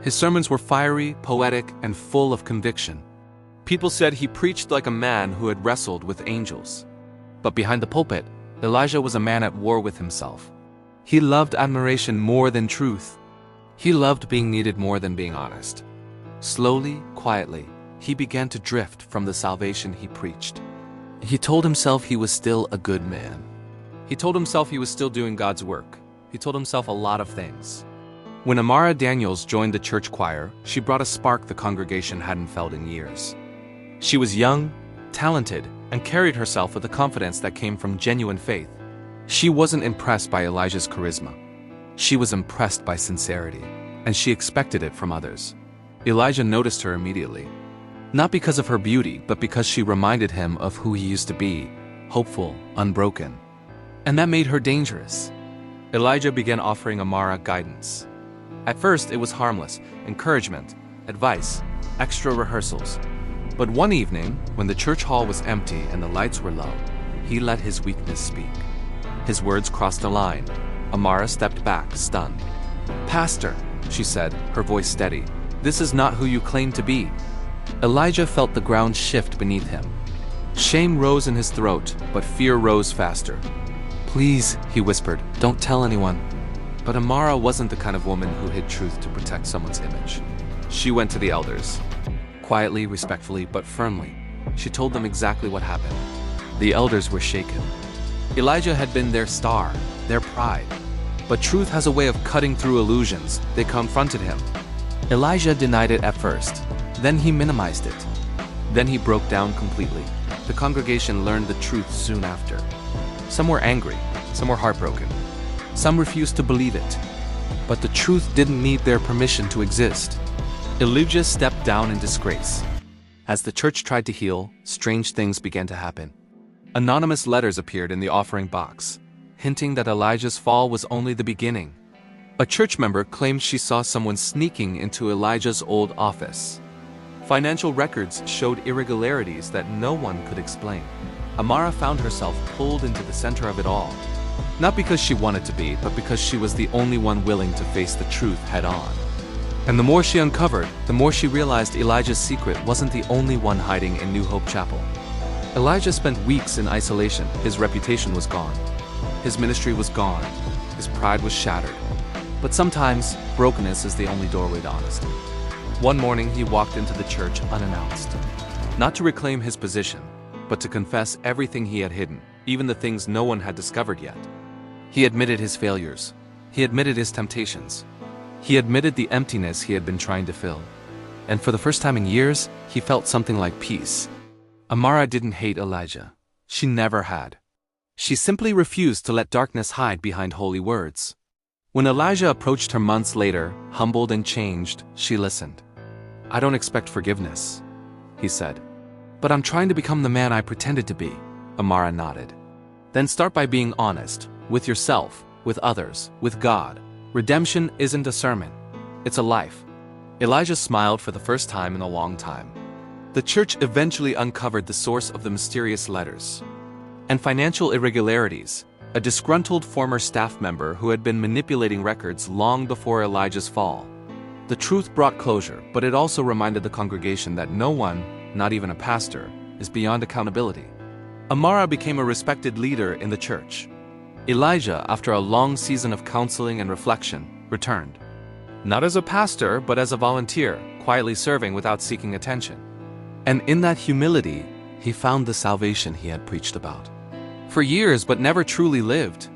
His sermons were fiery, poetic, and full of conviction. People said he preached like a man who had wrestled with angels. But behind the pulpit, Elijah was a man at war with himself. He loved admiration more than truth. He loved being needed more than being honest. Slowly, quietly, he began to drift from the salvation he preached. He told himself he was still a good man. He told himself he was still doing God's work. He told himself a lot of things. When Amara Daniels joined the church choir, she brought a spark the congregation hadn't felt in years. She was young, talented, and carried herself with a confidence that came from genuine faith. She wasn't impressed by Elijah's charisma. She was impressed by sincerity, and she expected it from others. Elijah noticed her immediately. Not because of her beauty, but because she reminded him of who he used to be, hopeful, unbroken. And that made her dangerous. Elijah began offering Amara guidance. At first, it was harmless, encouragement, advice, extra rehearsals. But one evening, when the church hall was empty and the lights were low, he let his weakness speak. His words crossed a line. Amara stepped back, stunned. "Pastor," she said, her voice steady, "this is not who you claim to be." Elijah felt the ground shift beneath him. Shame rose in his throat, but fear rose faster. "Please," he whispered, "don't tell anyone." But Amara wasn't the kind of woman who hid truth to protect someone's image. She went to the elders. Quietly, respectfully, but firmly, she told them exactly what happened. The elders were shaken. Elijah had been their star, their pride. But truth has a way of cutting through illusions. They confronted him. Elijah denied it at first. Then he minimized it. Then he broke down completely. The congregation learned the truth soon after. Some were angry, some were heartbroken. Some refused to believe it. But the truth didn't need their permission to exist. Elijah stepped down in disgrace. As the church tried to heal, strange things began to happen. Anonymous letters appeared in the offering box, hinting that Elijah's fall was only the beginning. A church member claimed she saw someone sneaking into Elijah's old office. Financial records showed irregularities that no one could explain. Amara found herself pulled into the center of it all. Not because she wanted to be, but because she was the only one willing to face the truth head-on. And the more she uncovered, the more she realized Elijah's secret wasn't the only one hiding in New Hope Chapel. Elijah spent weeks in isolation. His reputation was gone. His ministry was gone. His pride was shattered. But sometimes, brokenness is the only doorway to honesty. One morning, he walked into the church unannounced. Not to reclaim his position, but to confess everything he had hidden, even the things no one had discovered yet. He admitted his failures. He admitted his temptations. He admitted the emptiness he had been trying to fill. And for the first time in years, he felt something like peace. Amara didn't hate Elijah. She never had. She simply refused to let darkness hide behind holy words. When Elijah approached her months later, humbled and changed, she listened. "I don't expect forgiveness," he said. "But I'm trying to become the man I pretended to be." Amara nodded. "Then start by being honest, with yourself, with others, with God. Redemption isn't a sermon. It's a life." Elijah smiled for the first time in a long time. The church eventually uncovered the source of the mysterious letters. And financial irregularities, a disgruntled former staff member who had been manipulating records long before Elijah's fall. The truth brought closure, but it also reminded the congregation that no one, not even a pastor, is beyond accountability. Amara became a respected leader in the church. Elijah, after a long season of counseling and reflection, returned. Not as a pastor, but as a volunteer, quietly serving without seeking attention. And in that humility, he found the salvation he had preached about. For years, but never truly lived,